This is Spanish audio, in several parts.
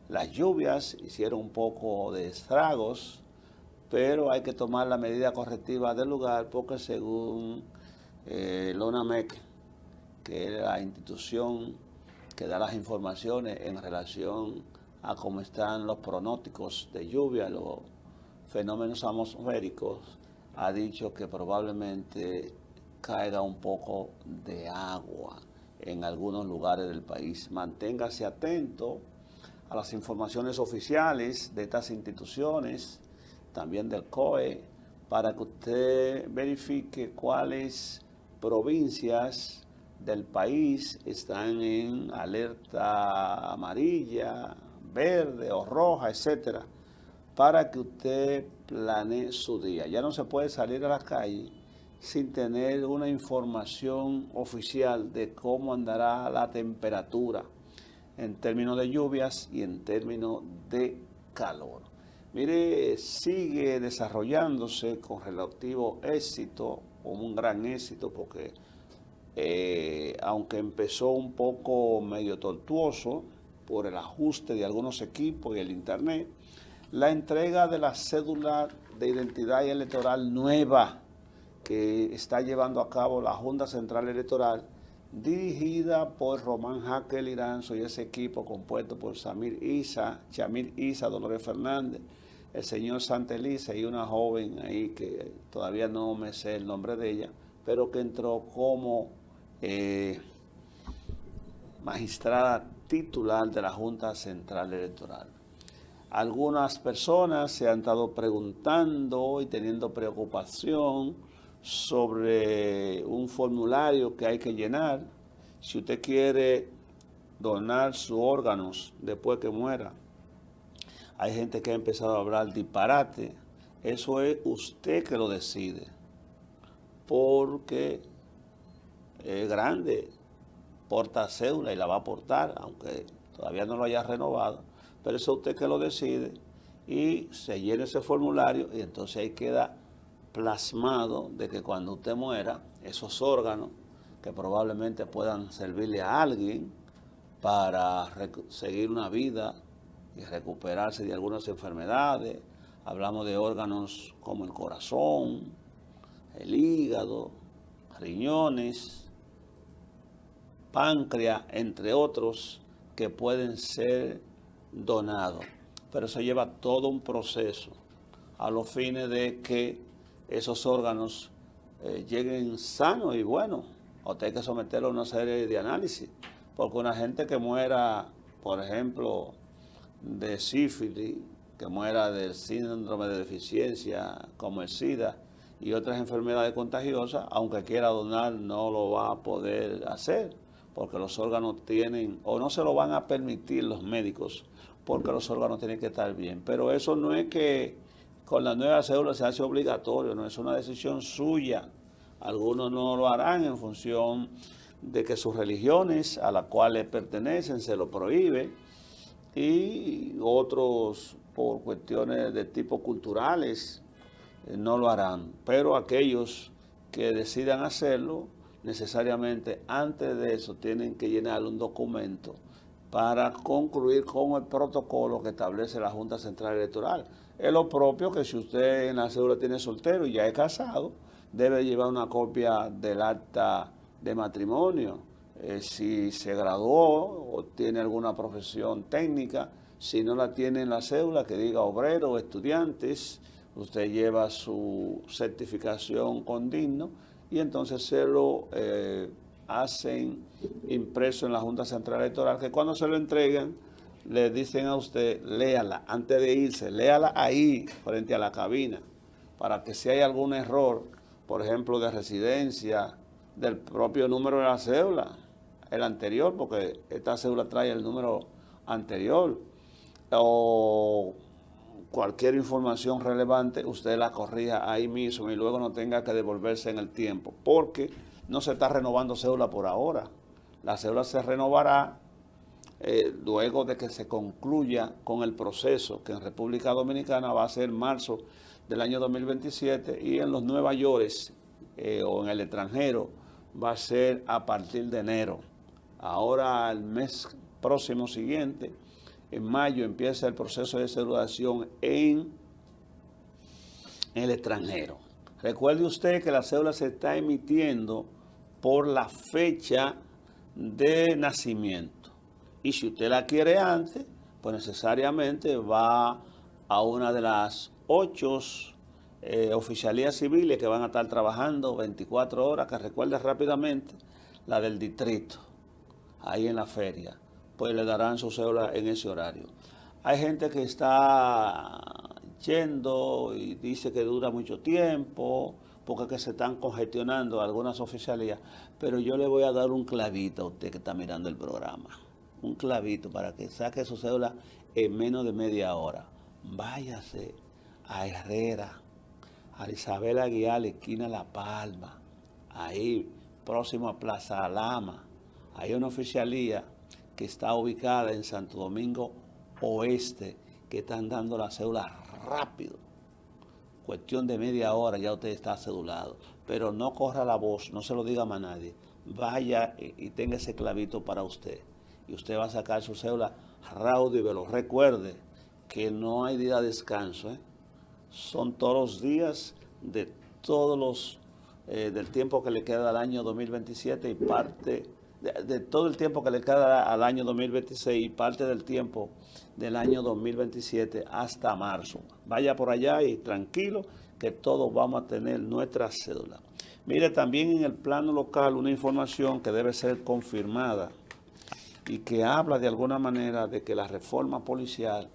Las lluvias hicieron un poco de estragos, pero hay que tomar la medida correctiva del lugar porque según LONAMEC, que es la institución que da las informaciones en relación a cómo están los pronósticos de lluvia, los fenómenos atmosféricos, ha dicho que probablemente caiga un poco de agua en algunos lugares del país. Manténgase atento a las informaciones oficiales de estas instituciones, también del COE, para que usted verifique cuáles provincias del país están en alerta amarilla, verde o roja, etcétera, para que usted planee su día. Ya no se puede salir a la calle sin tener una información oficial de cómo andará la temperatura en términos de lluvias y en términos de calor. Mire, sigue desarrollándose con relativo éxito, con un gran éxito, porque aunque empezó un poco medio tortuoso por el ajuste de algunos equipos y el internet, la entrega de la cédula de identidad electoral nueva que está llevando a cabo la Junta Central Electoral, dirigida por Román Jaque Liranzo y ese equipo compuesto por Chamir Isa, Dolores Fernández, el señor Santelice y una joven ahí que todavía no me sé el nombre de ella, pero que entró como magistrada titular de la Junta Central Electoral. Algunas personas se han estado preguntando y teniendo preocupación sobre un formulario que hay que llenar. Si usted quiere donar sus órganos después que muera, hay gente que ha empezado a hablar disparate. Eso es usted que lo decide, porque es grande, porta cédula y la va a portar, aunque todavía no lo haya renovado, pero eso es usted que lo decide y se llena ese formulario y entonces ahí queda plasmado de que cuando usted muera, esos órganos que probablemente puedan servirle a alguien para seguir una vida y recuperarse de algunas enfermedades. Hablamos de órganos como el corazón, el hígado, riñones, páncreas, entre otros, que pueden ser donados. Pero eso lleva todo un proceso a los fines de que esos órganos lleguen sanos y buenos. Usted hay que someterlo a una serie de análisis, porque una gente que muera, por ejemplo, de sífilis, que muera del síndrome de deficiencia como el SIDA y otras enfermedades contagiosas, aunque quiera donar, no lo va a poder hacer, porque los órganos tienen, o no se lo van a permitir los médicos, porque los órganos tienen que estar bien. Pero eso no es que con la nueva cédula se hace obligatorio, no es una decisión suya. Algunos no lo harán en función de que sus religiones a las cuales pertenecen se lo prohíbe, y otros por cuestiones de tipo culturales no lo harán. Pero aquellos que decidan hacerlo, necesariamente antes de eso tienen que llenar un documento para concluir con el protocolo que establece la Junta Central Electoral. Es lo propio que si usted en la cédula tiene soltero y ya es casado, debe llevar una copia del acta de matrimonio. Si se graduó o tiene alguna profesión técnica, si no la tiene en la cédula, que diga obrero o estudiantes, usted lleva su certificación con digno y entonces se lo hacen impreso en la Junta Central Electoral, que cuando se lo entregan le dicen a usted, léala antes de irse, léala ahí frente a la cabina, para que si hay algún error, por ejemplo de residencia, del propio número de la cédula, el anterior, porque esta cédula trae el número anterior, o cualquier información relevante, usted la corrija ahí mismo y luego no tenga que devolverse en el tiempo, porque no se está renovando cédula por ahora. La cédula se renovará luego de que se concluya con el proceso, que en República Dominicana va a ser marzo del año 2027 y en los Nueva York o en el extranjero va a ser a partir de enero. Ahora el mes próximo siguiente en mayo empieza el proceso de cedulación en el extranjero. Recuerde usted que la cédula se está emitiendo por la fecha de nacimiento. Y si usted la quiere antes, pues necesariamente va a una de las 8 oficialías civiles que van a estar trabajando 24 horas, que recuerde rápidamente, la del distrito, ahí en la feria, pues le darán su cédula en ese horario. Hay gente que está yendo y dice que dura mucho tiempo, porque es que se están congestionando algunas oficialías, pero yo le voy a dar un clavito a usted que está mirando el programa, un clavito para que saque su cédula en menos de media hora. Váyase a Herrera, a Isabel Aguilar, esquina La Palma, ahí próximo a Plaza Alama. Hay una oficialía que está ubicada en Santo Domingo Oeste, que están dando la cédula rápido. Cuestión de media hora ya usted está cedulado. Pero no corra la voz, no se lo diga más a nadie. Vaya y tenga ese clavito para usted. Y usted va a sacar su cédula raudo y veloz. Recuerde que no hay día de descanso, ¿eh? Son todos los días de todos los del tiempo que le queda al año 2027 y parte de todo el tiempo que le queda al año 2026 y parte del tiempo del año 2027 hasta marzo. Vaya por allá y tranquilo que todos vamos a tener nuestra cédula. Mire, también en el plano local una información que debe ser confirmada y que habla de alguna manera de que la reforma policial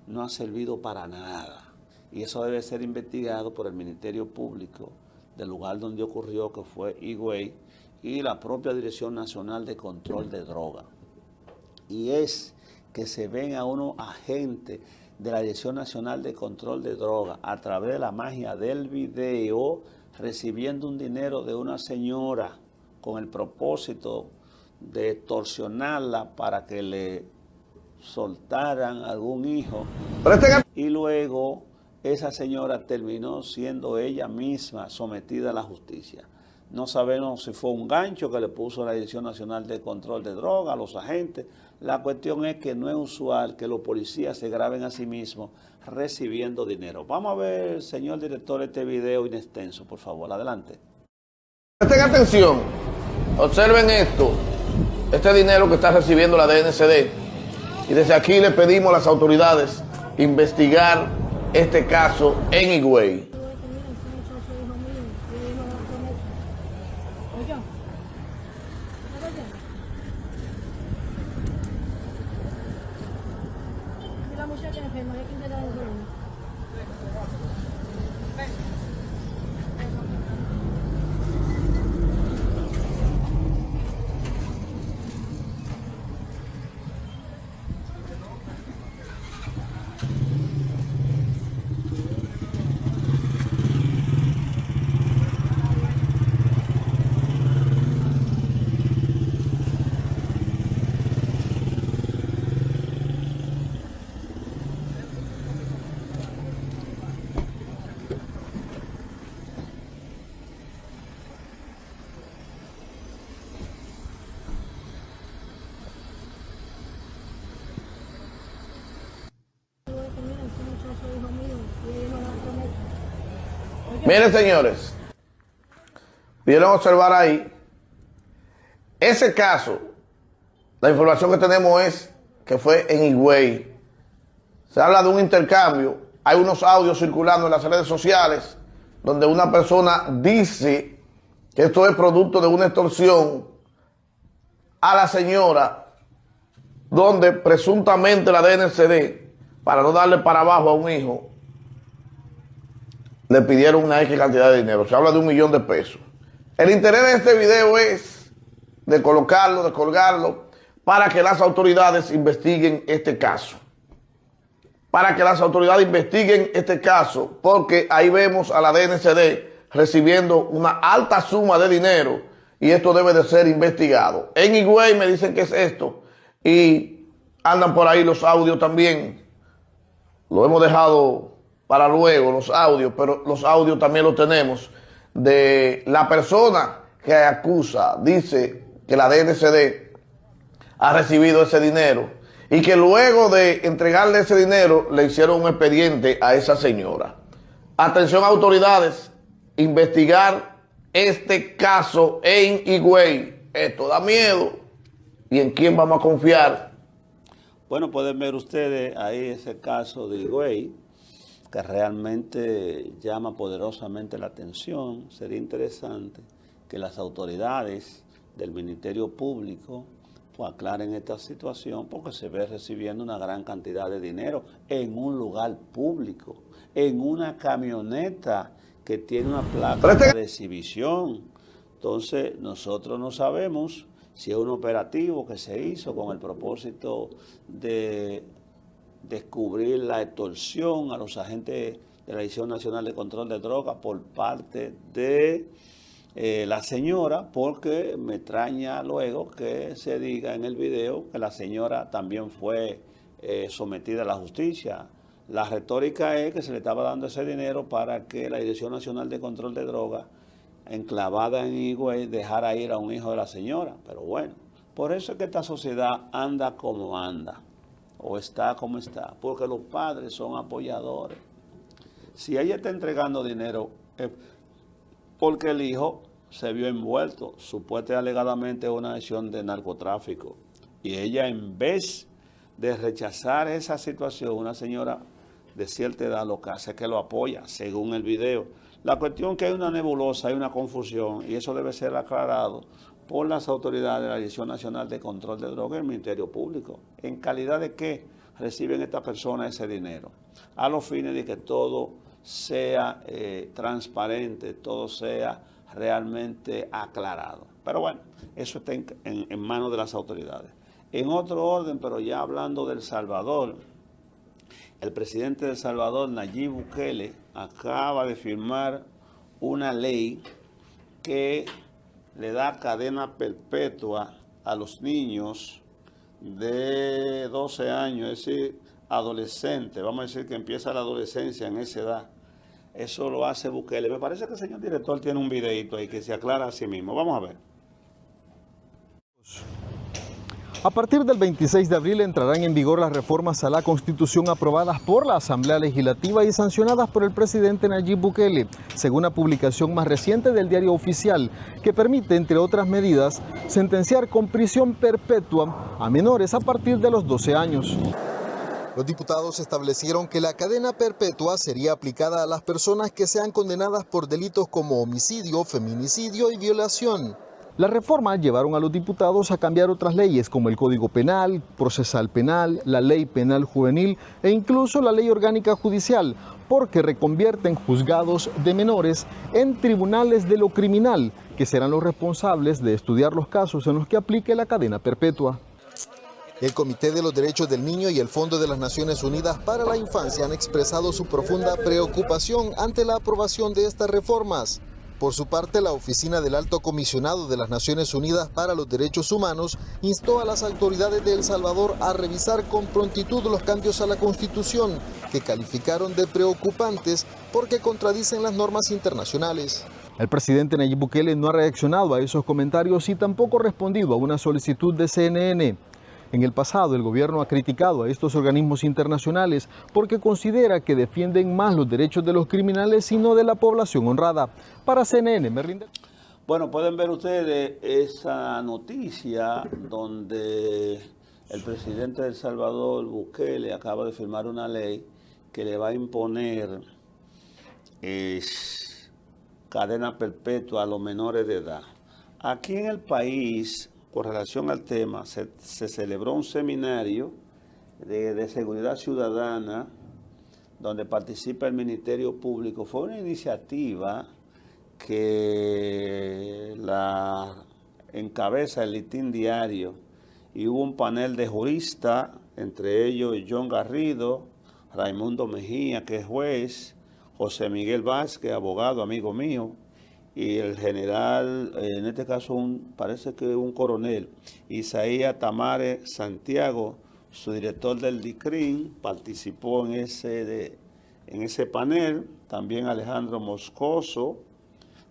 no ha servido para nada. Y eso debe ser investigado por el Ministerio Público del lugar donde ocurrió, que fue Higüey, y la propia Dirección Nacional de Control de Drogas. Y es que se ven a unos agentes de la Dirección Nacional de Control de Drogas a través de la magia del video recibiendo un dinero de una señora con el propósito de extorsionarla para que le soltaran algún hijo. Y luego esa señora terminó siendo ella misma sometida a la justicia. No sabemos si fue un gancho que le puso la Dirección Nacional de Control de Drogas a los agentes. La cuestión es que no es usual que los policías se graben a sí mismos recibiendo dinero. Vamos a ver, señor director, este video inextenso, por favor. Adelante. Presten atención, observen esto, este dinero que está recibiendo la DNCD. Y desde aquí le pedimos a las autoridades investigar este caso en Higüey. Miren, señores, pudieron observar ahí, ese caso, la información que tenemos es que fue en Higüey. Se habla de un intercambio, hay unos audios circulando en las redes sociales donde una persona dice que esto es producto de una extorsión a la señora, donde presuntamente la DNCD, para no darle para abajo a un hijo, le pidieron una X cantidad de dinero. Se habla de $1 millón de pesos. El interés de este video es de colocarlo, de colgarlo, para que las autoridades investiguen este caso. Para que las autoridades investiguen este caso, porque ahí vemos a la DNCD recibiendo una alta suma de dinero y esto debe de ser investigado. En Higüey me dicen que es esto y andan por ahí los audios también. Lo hemos dejado para luego, los audios, pero los audios también los tenemos de la persona que acusa, dice que la DNCD ha recibido ese dinero y que luego de entregarle ese dinero le hicieron un expediente a esa señora. Atención autoridades, investigar este caso en Higüey. Esto da miedo. ¿Y en quién vamos a confiar? Bueno, pueden ver ustedes ahí ese caso de Higüey, que realmente llama poderosamente la atención. Sería interesante que las autoridades del Ministerio Público pues aclaren esta situación, porque se ve recibiendo una gran cantidad de dinero en un lugar público, en una camioneta que tiene una placa de exhibición. Entonces, nosotros no sabemos si es un operativo que se hizo con el propósito de descubrir la extorsión a los agentes de la Dirección Nacional de Control de Drogas por parte de la señora, porque me extraña luego que se diga en el video que la señora también fue sometida a la justicia. La retórica es que se le estaba dando ese dinero para que la Dirección Nacional de Control de Drogas, enclavada en Higüey, dejara ir a un hijo de la señora. Pero bueno, por eso es que esta sociedad anda como anda, o está como está, porque los padres son apoyadores. Si ella está entregando dinero, porque el hijo se vio envuelto, supuestamente alegadamente, en una acción de narcotráfico. Y ella, en vez de rechazar esa situación, una señora de cierta edad, lo que hace es que lo apoya, según el video. La cuestión es que hay una nebulosa, hay una confusión, y eso debe ser aclarado por las autoridades de la Dirección Nacional de Control de Drogas y el Ministerio Público. ¿En calidad de qué reciben estas personas ese dinero? A los fines de que todo sea transparente, todo sea realmente aclarado. Pero bueno, eso está en manos de las autoridades. En otro orden, pero ya hablando de El Salvador, el presidente de El Salvador, Nayib Bukele, acaba de firmar una ley que le da cadena perpetua a los niños de 12 años, es decir, adolescentes. Vamos a decir que empieza la adolescencia en esa edad. Eso lo hace Bukele. Me parece que el señor director tiene un videito ahí que se aclara a sí mismo. Vamos a ver. A partir del 26 de abril entrarán en vigor las reformas a la Constitución aprobadas por la Asamblea Legislativa y sancionadas por el presidente Nayib Bukele, según la publicación más reciente del Diario Oficial, que permite, entre otras medidas, sentenciar con prisión perpetua a menores a partir de los 12 años. Los diputados establecieron que la cadena perpetua sería aplicada a las personas que sean condenadas por delitos como homicidio, feminicidio y violación. Las reformas llevaron a los diputados a cambiar otras leyes como el Código Penal, Procesal Penal, la Ley Penal Juvenil e incluso la Ley Orgánica Judicial, porque reconvierten juzgados de menores en tribunales de lo criminal, que serán los responsables de estudiar los casos en los que aplique la cadena perpetua. El Comité de los Derechos del Niño y el Fondo de las Naciones Unidas para la Infancia han expresado su profunda preocupación ante la aprobación de estas reformas. Por su parte, la Oficina del Alto Comisionado de las Naciones Unidas para los Derechos Humanos instó a las autoridades de El Salvador a revisar con prontitud los cambios a la Constitución, que calificaron de preocupantes porque contradicen las normas internacionales. El presidente Nayib Bukele no ha reaccionado a esos comentarios y tampoco ha respondido a una solicitud de CNN. En el pasado, el gobierno ha criticado a estos organismos internacionales porque considera que defienden más los derechos de los criminales y no de la población honrada. Para CNN, me rinde. Bueno, pueden ver ustedes esa noticia donde el presidente de El Salvador, Bukele, acaba de firmar una ley que le va a imponer cadena perpetua a los menores de edad. Aquí en el país, con relación al tema, se celebró un seminario de seguridad ciudadana donde participa el Ministerio Público. Fue una iniciativa que la encabeza el Listín Diario y hubo un panel de juristas, entre ellos John Garrido, Raimundo Mejía, que es juez, José Miguel Vázquez, abogado, amigo mío, y el general, en este caso parece que un coronel, Isaías Tamare Santiago, su director del DICRIM, participó en ese panel, también Alejandro Moscoso,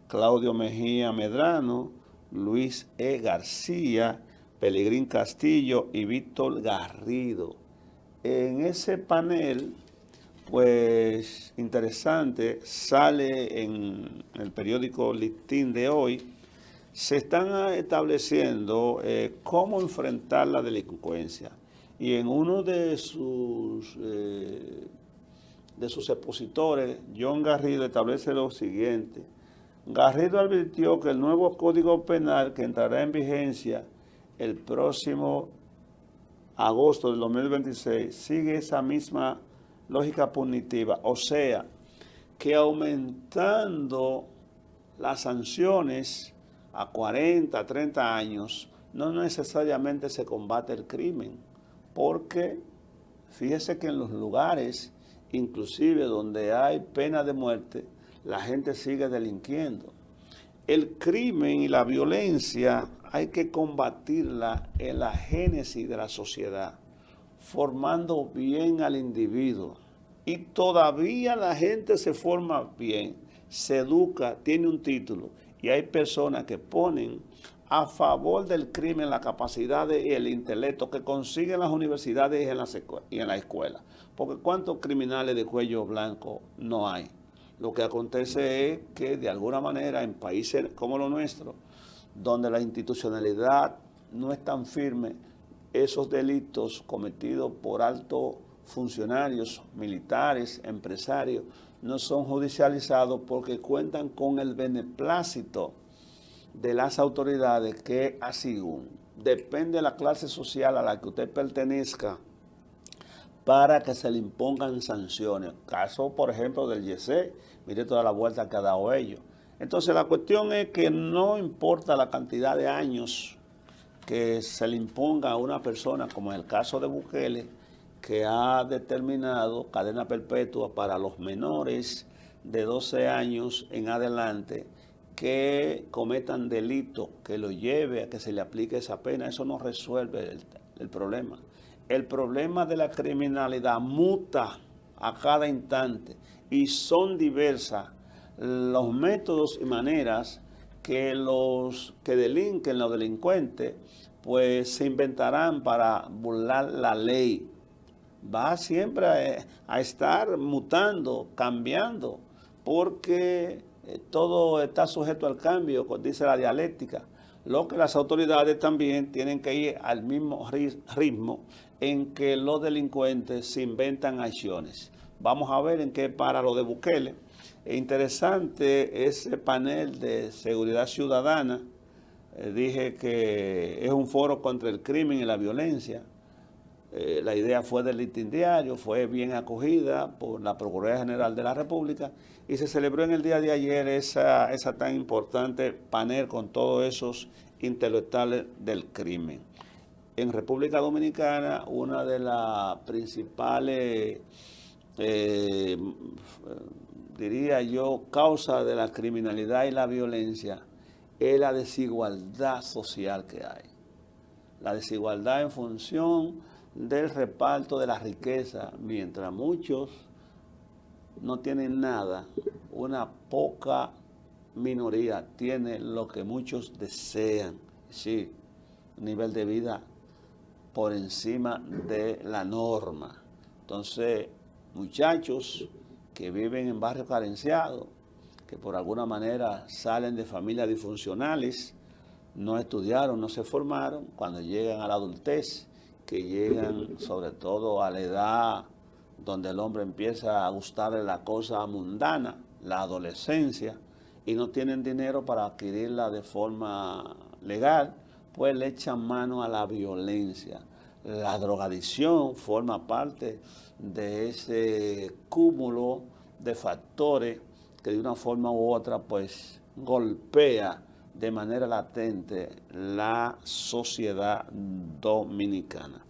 Claudio Mejía Medrano, Luis E. García, Pelegrín Castillo y Víctor Garrido. En ese panel, pues interesante, sale en el periódico Listín de hoy, se están estableciendo cómo enfrentar la delincuencia. Y en uno de sus expositores, John Garrido, establece lo siguiente. Garrido advirtió que el nuevo Código Penal, que entrará en vigencia el próximo agosto del 2026, sigue esa misma lógica punitiva, o sea, que aumentando las sanciones a 40, 30 años, no necesariamente se combate el crimen, porque fíjese que en los lugares, inclusive donde hay pena de muerte, la gente sigue delinquiendo. El crimen y la violencia hay que combatirla en la génesis de la sociedad, formando bien al individuo. Y todavía la gente se forma bien, se educa, tiene un título. Y hay personas que ponen a favor del crimen la capacidad y el intelecto que consiguen las universidades y en la escuela. Porque ¿cuántos criminales de cuello blanco no hay? Lo que acontece es que de alguna manera en países como los nuestros, donde la institucionalidad no es tan firme, esos delitos cometidos por altos funcionarios, militares, empresarios, no son judicializados porque cuentan con el beneplácito de las autoridades, que así depende de la clase social a la que usted pertenezca para que se le impongan sanciones. Caso, por ejemplo, del YC, mire toda la vuelta que ha dado ellos. Entonces la cuestión es que no importa la cantidad de años que se le imponga a una persona, como en el caso de Bukele, que ha determinado cadena perpetua para los menores de 12 años en adelante que cometan delitos, que lo lleve a que se le aplique esa pena. Eso no resuelve el problema. El problema de la criminalidad muta a cada instante y son diversas los métodos y maneras que los que delinquen, los delincuentes, pues se inventarán para burlar la ley. Va siempre a estar mutando, cambiando, porque todo está sujeto al cambio, dice la dialéctica. Lo que las autoridades también tienen que ir al mismo ritmo en que los delincuentes se inventan acciones. Vamos a ver en qué para lo de Bukele. Es interesante ese panel de seguridad ciudadana. Dije que es un foro contra el crimen y la violencia. La idea fue del Listín Diario, fue bien acogida por la Procuraduría General de la República y se celebró en el día de ayer esa tan importante panel con todos esos intelectuales del crimen. En República Dominicana, una de las principales, diría yo, causas de la criminalidad y la violencia es la desigualdad social que hay. La desigualdad en función del reparto de la riqueza, mientras muchos no tienen nada, una poca minoría tiene lo que muchos desean, sí, un nivel de vida por encima de la norma. Entonces, muchachos que viven en barrios carenciados, que por alguna manera salen de familias disfuncionales, no estudiaron, no se formaron, cuando llegan a la adultez, que llegan sobre todo a la edad donde el hombre empieza a gustarle la cosa mundana, la adolescencia, y no tienen dinero para adquirirla de forma legal, pues le echan mano a la violencia. La drogadicción forma parte de ese cúmulo de factores que de una forma u otra pues golpea de manera latente la sociedad dominicana.